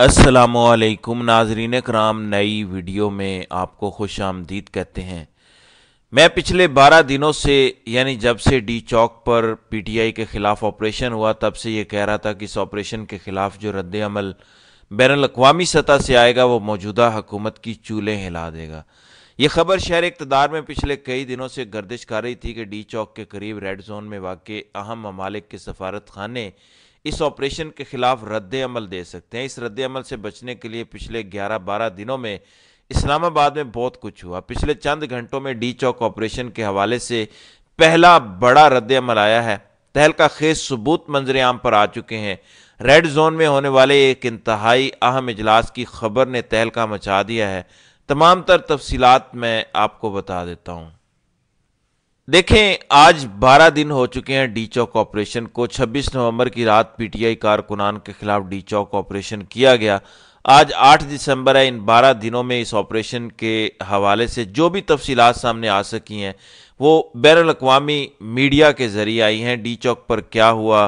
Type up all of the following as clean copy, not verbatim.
السلام علیکم ناظرین کرام، نئی ویڈیو میں آپ کو خوش آمدید کہتے ہیں۔ میں پچھلے 12 دنوں سے یعنی جب سے D Chowk per P T I کے خلاف آپریشن ہوا تب سے یہ کہہ رہا تھا کہ اس آپریشن کے خلاف جو رد عمل بین الاقوامی سطح سے آئے گا وہ موجودہ حکومت کی چولیں ہلا دے گا۔ یہ خبر شہر اقتدار میں پچھلے کئی دنوں سے گردش کر رہی تھی کہ ڈی چوک کے قریب ریڈ زون میں واقع اہم ممالک کے سفارت خانے اس آپریشن کے خلاف رد عمل دے سکتے ہیں۔ اس رد عمل سے بچنے کے لیے پچھلے 11-12 دنوں میں اسلام آباد میں بہت کچھ ہوا۔ پچھلے چند گھنٹوں میں ڈی چوک آپریشن کے حوالے سے پہلا بڑا رد عمل آیا ہے۔ تہلکہ خیز ثبوت منظر عام پر آ چکے ہیں۔ ریڈ زون میں ہونے والے ایک انتہائی اہم اجلاس کی خبر نے تہلکہ مچا دیا ہے۔ تمام تر تفصیلات میں آپ کو بتا دیتا ہوں۔ دیکھیں، آج 12 دن ہو چکے ہیں ڈی چوک آپریشن کو۔ 26 نومبر کی رات پی ٹی آئی کارکنان کے خلاف ڈی چوک آپریشن کیا گیا۔ آج 8 دسمبر ہے۔ ان 12 دنوں میں اس آپریشن کے حوالے سے جو بھی تفصیلات سامنے آ سکی ہیں وہ بین الاقوامی میڈیا کے ذریعے آئی ہیں۔ ڈی چوک پر کیا ہوا،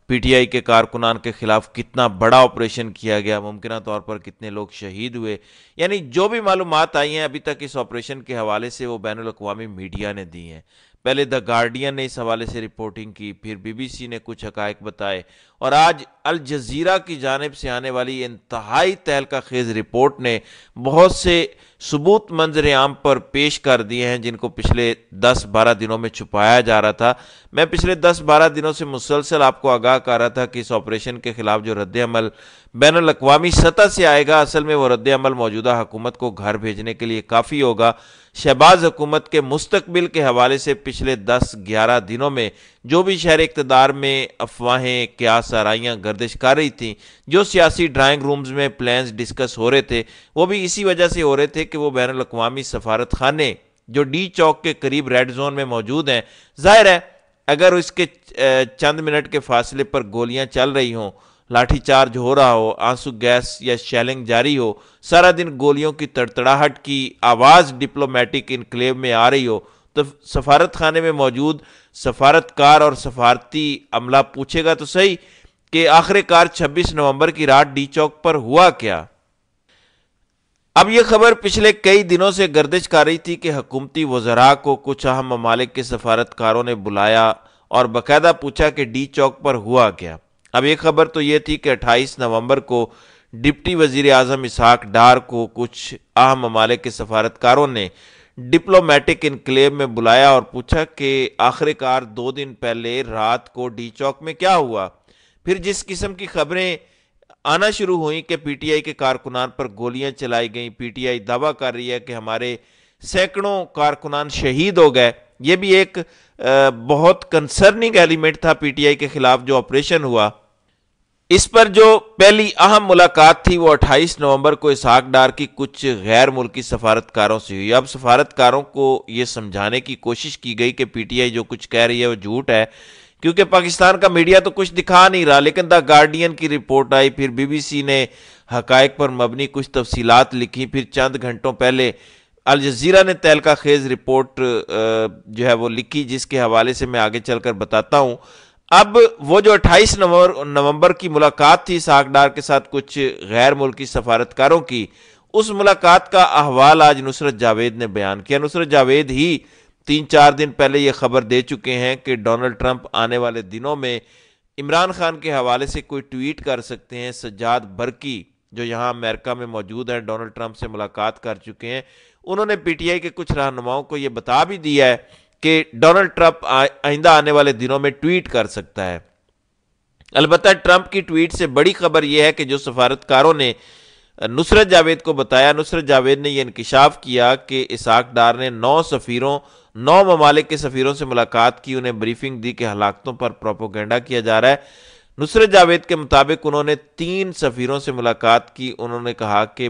پی ٹی آئی کے کارکنان کے خلاف کتنا بڑا آپریشن کیا گیا، ممکنہ طور پر کتنے لوگ شہید ہوئے، یعنی جو بھی معلومات آئی ہیں ابھی تک اس آپریشن کے حوالے سے وہ بین الاقوامی میڈیا نے دی ہیں۔ پہلے دی گارڈین نے اس حوالے سے رپورٹنگ کی، پھر بی بی سی نے کچھ حقائق بتائے، اور آج الجزیرہ کی جانب سے آنے والی انتہائی تہلکہ خیز رپورٹ نے بہت سے ثبوت منظر عام پر پیش کر دیے ہیں جن کو پچھلے 10-12 دنوں میں چھپایا جا رہا تھا۔ میں پچھلے 10-12 دنوں سے مسلسل آپ کو آگاہ کر رہا تھا کہ اس آپریشن کے خلاف جو رد عمل بین الاقوامی سطح سے آئے گا، اصل میں وہ رد عمل موجودہ حکومت کو گھر بھیجنے کے لیے کافی ہوگا۔ شہباز حکومت کے مستقبل کے حوالے سے پچھلے 10-11 دنوں میں جو بھی شہر اقتدار میں افواہیں، قیاس آرائیاں گردش کر رہی تھیں، جو سیاسی ڈرائنگ رومز میں پلانز ڈسکس ہو رہے تھے، وہ بھی اسی وجہ سے ہو رہے تھے کہ وہ بین الاقوامی سفارت خانے جو ڈی چوک کے قریب ریڈ زون میں موجود ہیں، ظاہر ہے اگر اس کے چند منٹ کے فاصلے پر گولیاں چل رہی ہوں، لاٹھی چارج ہو رہا ہو، آنسو گیس یا شیلنگ جاری ہو، سارا دن گولیوں کی تڑتڑاہٹ کی آواز ڈپلومیٹک انکلیو میں آ رہی ہو، تو سفارت خانے میں موجود سفارتکار اور سفارتی عملہ پوچھے گا تو صحیح کہ آخر کار 26 نومبر کی رات ڈی چوک پر ہوا کیا۔ اب یہ خبر پچھلے کئی دنوں سے گردش کر رہی تھی کہ حکومتی وزراء کو کچھ اہم ممالک کے سفارتکاروں نے بلایا اور باقاعدہ پوچھا کہ ڈی چوک پر ہوا کیا۔ اب ایک خبر تو یہ تھی کہ 28 نومبر کو ڈپٹی وزیر اعظم اسحاق ڈار کو کچھ اہم ممالک کے سفارتکاروں نے ڈپلومیٹک انکلیو میں بلایا اور پوچھا کہ آخر کار 2 دن پہلے رات کو ڈی چوک میں کیا ہوا۔ پھر جس قسم کی خبریں آنا شروع ہوئیں کہ پی ٹی آئی کے کارکنان پر گولیاں چلائی گئیں، پی ٹی آئی دعویٰ کر رہی ہے کہ ہمارے سینکڑوں کارکنان شہید ہو گئے، یہ بھی ایک بہت کنسرننگ ایلیمنٹ تھا پی ٹی آئی کے خلاف جو آپریشن ہوا۔ اس پر جو پہلی اہم ملاقات تھی وہ 28 نومبر کو اسحاق ڈار کی کچھ غیر ملکی سفارتکاروں سے ہوئی۔ اب سفارتکاروں کو یہ سمجھانے کی کوشش کی گئی کہ پی ٹی آئی جو کچھ کہہ رہی ہے وہ جھوٹ ہے، کیونکہ پاکستان کا میڈیا تو کچھ دکھا نہیں رہا، لیکن دی گارڈین کی رپورٹ آئی، پھر بی بی سی نے حقائق پر مبنی کچھ تفصیلات لکھی، پھر چند گھنٹوں پہلے الجزیرہ نے تہلکہ خیز رپورٹ جو ہے وہ لکھی، جس کے حوالے سے میں آگے چل کر بتاتا ہوں۔ اب وہ جو 28 نومبر کی ملاقات تھی اسحاق ڈار کے ساتھ کچھ غیر ملکی سفارتکاروں کی، اس ملاقات کا احوال آج نصرت جاوید نے بیان کیا۔ نصرت جاوید ہی 3-4 دن پہلے یہ خبر دے چکے ہیں کہ ڈونلڈ ٹرمپ آنے والے دنوں میں عمران خان کے حوالے سے کوئی ٹویٹ کر سکتے ہیں۔ سجاد برقی جو یہاں امریکہ میں موجود ہیں، ڈونلڈ ٹرمپ سے ملاقات کر چکے ہیں، انہوں نے پی ٹی آئی کے کچھ رہنماؤں کو یہ بتا بھی دیا ہے کہ ڈونلڈ ٹرمپ آئندہ آنے والے دنوں میں ٹویٹ کر سکتا ہے۔ البتہ ٹرمپ کی ٹویٹ سے بڑی خبر یہ ہے کہ جو سفارتکاروں نے نصرت جاوید کو بتایا، نصرت جاوید نے یہ انکشاف کیا کہ اسحاق ڈار نے 9 ممالک کے سفیروں سے ملاقات کی، انہیں بریفنگ دی کہ ہلاکتوں پر پروپیگنڈا کیا جا رہا ہے۔ نصرت جاوید کے مطابق انہوں نے 3 سفیروں سے ملاقات کی، انہوں نے کہا کہ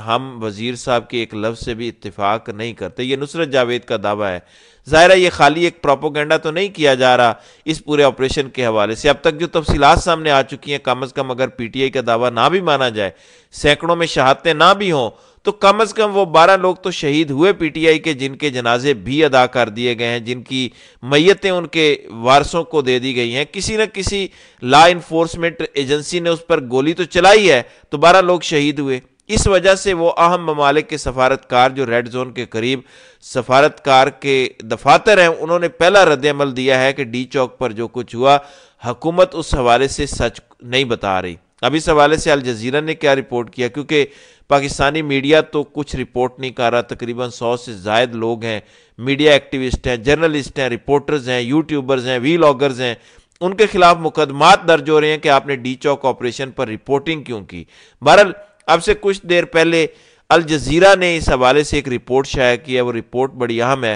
ہم وزیر صاحب کے ایک لفظ سے بھی اتفاق نہیں کرتے۔ یہ نصرت جاوید کا دعویٰ ہے۔ ظاہر ہے یہ خالی ایک پروپیگنڈا تو نہیں کیا جا رہا اس پورے آپریشن کے حوالے سے۔ اب تک جو تفصیلات سامنے آ چکی ہیں، کم از کم اگر پی ٹی آئی کا دعویٰ نہ بھی مانا جائے، سینکڑوں میں شہادتیں نہ بھی ہوں، تو کم از کم وہ 12 لوگ تو شہید ہوئے پی ٹی آئی کے، جن کے جنازے بھی ادا کر دیے گئے ہیں، جن کی میتیں ان کے وارثوں کو دے دی گئی ہیں۔ کسی نہ کسی لا انفورسمنٹ ایجنسی نے اس پر گولی تو چلائی ہے، تو 12 لوگ شہید ہوئے۔ اس وجہ سے وہ اہم ممالک کے سفارتکار جو ریڈ زون کے قریب سفارتکار کے دفاتر ہیں، انہوں نے پہلا رد عمل دیا ہے کہ ڈی چوک پر جو کچھ ہوا حکومت اس حوالے سے سچ نہیں بتا رہی۔ اب اس حوالے سے الجزیرہ نے کیا رپورٹ کیا، کیونکہ پاکستانی میڈیا تو کچھ رپورٹ نہیں کر رہا، تقریباً 100 سے زائد لوگ ہیں، میڈیا ایکٹیوسٹ ہیں، جرنلسٹ ہیں، رپورٹرز ہیں، یوٹیوبرز ہیں، وی لاگرز ہیں، ان کے خلاف مقدمات درج ہو رہے ہیں کہ آپ نے ڈی چوک آپریشن پر رپورٹنگ کیوں کی۔ بہرحال اب سے کچھ دیر پہلے الجزیرہ نے اس حوالے سے ایک رپورٹ شائع کی ہے، وہ رپورٹ بڑی اہم ہے۔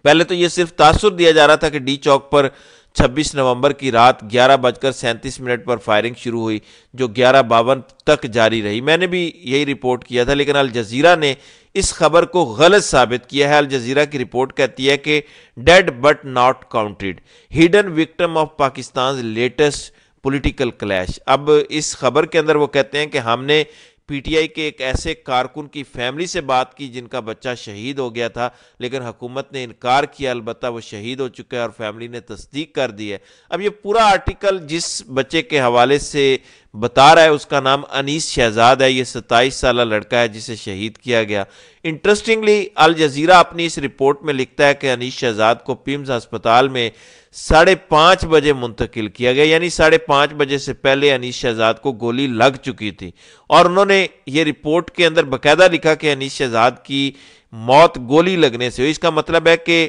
پہلے تو یہ صرف تاثر دیا جا رہا تھا کہ ڈی چوک پر 26 نومبر کی رات 11:37 پر فائرنگ شروع ہوئی، جو 11:52 تک جاری رہی۔ میں نے بھی یہی رپورٹ کیا تھا، لیکن الجزیرہ نے اس خبر کو غلط ثابت کیا ہے۔ الجزیرہ کی رپورٹ کہتی ہے کہ dead but not counted, hidden victim of Pakistan's latest political clash. اب اس خبر کے اندر وہ کہتے ہیں کہ ہم نے پی ٹی آئی کے ایک ایسے کارکن کی فیملی سے بات کی جن کا بچہ شہید ہو گیا تھا، لیکن حکومت نے انکار کیا، البتہ وہ شہید ہو چکا ہے اور فیملی نے تصدیق کر دی ہے۔ اب یہ پورا آرٹیکل جس بچے کے حوالے سے بتا رہا ہے اس کا نام انیس شہزاد ہے، یہ 27 سالہ لڑکا ہے جسے شہید کیا گیا۔ انٹرسٹنگلی الجزیرہ اپنی اس رپورٹ میں لکھتا ہے کہ انیس شہزاد کو پیمز ہسپتال میں 5:30 بجے منتقل کیا گیا، یعنی 5:30 بجے سے پہلے انیس شہزاد کو گولی لگ چکی تھی، اور انہوں نے یہ رپورٹ کے اندر باقاعدہ لکھا کہ انیس شہزاد کی موت گولی لگنے سے ہوئی۔ اس کا مطلب ہے کہ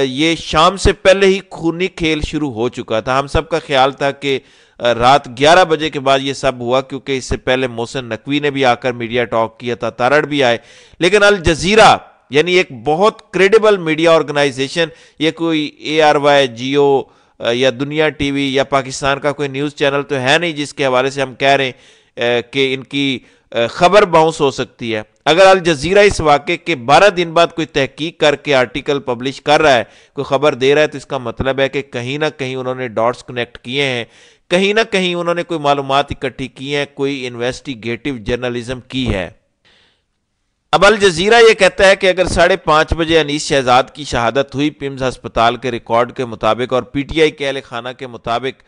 یہ شام سے پہلے ہی خونی کھیل شروع ہو چکا تھا۔ ہم سب کا خیال تھا کہ رات 11 بجے کے بعد یہ سب ہوا، کیونکہ اس سے پہلے محسن نقوی نے بھی آ کر میڈیا ٹاک کیا تھا، تارڑ بھی آئے، لیکن الجزیرہ یعنی ایک بہت کریڈیبل میڈیا آرگنائزیشن، یہ کوئی اے آر وائی، جیو یا دنیا ٹی وی یا پاکستان کا کوئی نیوز چینل تو ہے نہیں جس کے حوالے سے ہم کہہ رہے ہیں کہ ان کی خبر باؤنس ہو سکتی ہے۔ اگر الجزیرہ اس واقعے کے 12 دن بعد کوئی تحقیق کر کے آرٹیکل پبلش کر رہا ہے، کوئی خبر دے رہا ہے، تو اس کا مطلب ہے کہ کہیں نہ کہیں انہوں نے ڈاٹس کنیکٹ کیے ہیں، کہیں نہ کہیں انہوں نے کوئی معلومات اکٹھی کی ہیں، کوئی انویسٹیگیٹو جرنلزم کی ہے۔ اب الجزیرہ یہ کہتا ہے کہ اگر 5:30 بجے انیس شہزاد کی شہادت ہوئی پیمز ہسپتال کے ریکارڈ کے مطابق اور پی ٹی آئی کے اہل خانہ کے مطابق،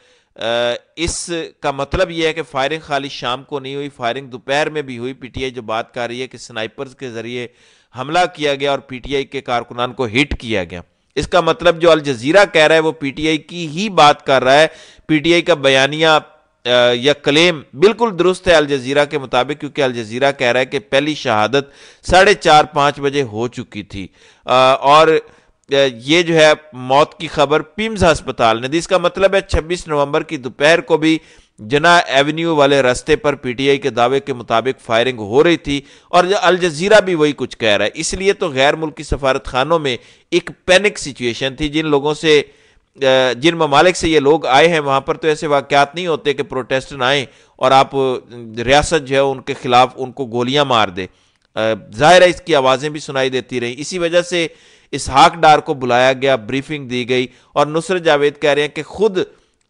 اس کا مطلب یہ ہے کہ فائرنگ خالی شام کو نہیں ہوئی، فائرنگ دوپہر میں بھی ہوئی۔ پی ٹی آئی جو بات کر رہی ہے کہ سنائپرز کے ذریعے حملہ کیا گیا اور پی ٹی آئی کے کارکنان کو ہٹ کیا گیا، اس کا مطلب جو الجزیرہ کہہ رہا ہے وہ پی ٹی آئی کی ہی بات کر رہا ہے۔ پی ٹی آئی کا بیانیہ یا کلیم بالکل درست ہے الجزیرہ کے مطابق، کیونکہ الجزیرہ کہہ رہا ہے کہ پہلی شہادت 4:30-5 بجے ہو چکی تھی، اور یہ جو ہے موت کی خبر پیمز ہسپتال نے دی۔ اس کا مطلب ہے 26 نومبر کی دوپہر کو بھی جناح ایونیو والے راستے پر پی ٹی آئی کے دعوے کے مطابق فائرنگ ہو رہی تھی، اور الجزیرہ بھی وہی کچھ کہہ رہا ہے۔ اس لیے تو غیر ملکی سفارت خانوں میں ایک پینک سچویشن تھی۔ جن ممالک سے یہ لوگ آئے ہیں وہاں پر تو ایسے واقعات نہیں ہوتے کہ پروٹیسٹن آئیں اور آپ ریاست جو ہے ان کے خلاف ان کو گولیاں مار دے۔ ظاہر ہے اس کی آوازیں بھی سنائی دیتی رہیں، اسی وجہ سے اسحاق ڈار کو بلایا گیا، بریفنگ دی گئی، اور نصرت جاوید کہہ رہے ہیں کہ خود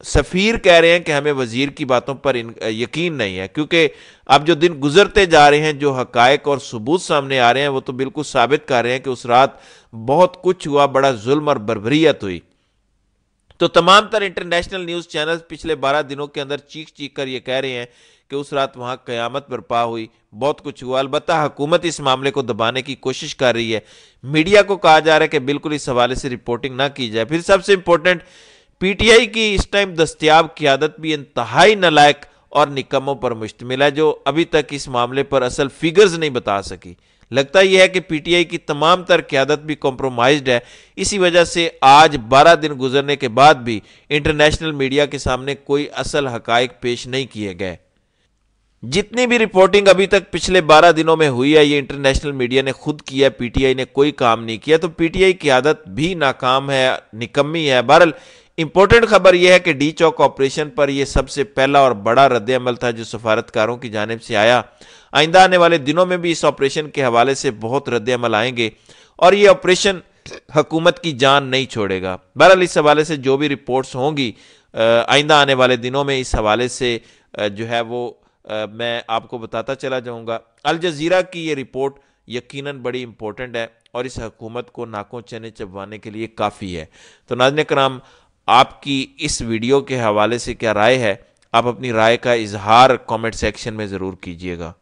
سفیر کہہ رہے ہیں کہ ہمیں وزیر کی باتوں پر یقین نہیں ہے، کیونکہ اب جو دن گزرتے جا رہے ہیں، جو حقائق اور ثبوت سامنے آ رہے ہیں، وہ تو بالکل ثابت کر رہے ہیں کہ اس رات بہت کچھ ہوا، بڑا ظلم اور بربریت ہوئی۔ تو تمام تر انٹرنیشنل نیوز چینل پچھلے 12 دنوں کے اندر چیخ کر یہ کہہ رہے ہیں کہ اس رات وہاں قیامت برپا ہوئی، بہت کچھ ہوا۔ البتہ حکومت اس معاملے کو دبانے کی کوشش کر رہی ہے، میڈیا کو کہا جا رہا ہے کہ بالکل اس حوالے سے رپورٹنگ نہ کی جائے۔ پھر سب سے امپورٹنٹ، پی ٹی آئی کی اس ٹائم دستیاب قیادت بھی انتہائی نالائق اور نکموں پر مشتمل ہے، جو ابھی تک اس معاملے پر اصل فیگرز نہیں بتا سکی۔ لگتا یہ ہے کہ پی ٹی آئی کی تمام تر قیادت بھی کمپرومائزڈ ہے، اسی وجہ سے آج 12 دن گزرنے کے بعد بھی انٹرنیشنل میڈیا کے سامنے کوئی اصل حقائق پیش نہیں کیے گئے۔ جتنی بھی رپورٹنگ ابھی تک پچھلے 12 دنوں میں ہوئی ہے، یہ انٹرنیشنل میڈیا نے خود کیا، پی ٹی آئی نے کوئی کام نہیں کیا، تو پی ٹی آئی قیادت بھی ناکام ہے، نکمی ہے۔ بہرحال امپورٹنٹ خبر یہ ہے کہ ڈی چوک آپریشن پر یہ سب سے پہلا اور بڑا رد عمل تھا جو سفارتکاروں کی جانب سے آیا۔ آئندہ آنے والے دنوں میں بھی اس آپریشن کے حوالے سے بہت رد عمل آئیں گے، اور یہ آپریشن حکومت کی جان نہیں چھوڑے گا۔ بہرحال اس حوالے سے جو بھی رپورٹس ہوں گی آئندہ آنے والے دنوں میں اس حوالے سے جو ہے وہ میں آپ کو بتاتا چلا جاؤں گا۔ الجزیرہ کی یہ رپورٹ یقیناً بڑی امپورٹنٹ ہے اور اس حکومت کو ناکوں چنے چبوانے کے لیے کافی ہے۔ تو ناظرین کرام، آپ کی اس ویڈیو کے حوالے سے کیا رائے ہے؟ آپ اپنی رائے کا اظہار کامنٹ سیکشن میں ضرور کیجئے گا۔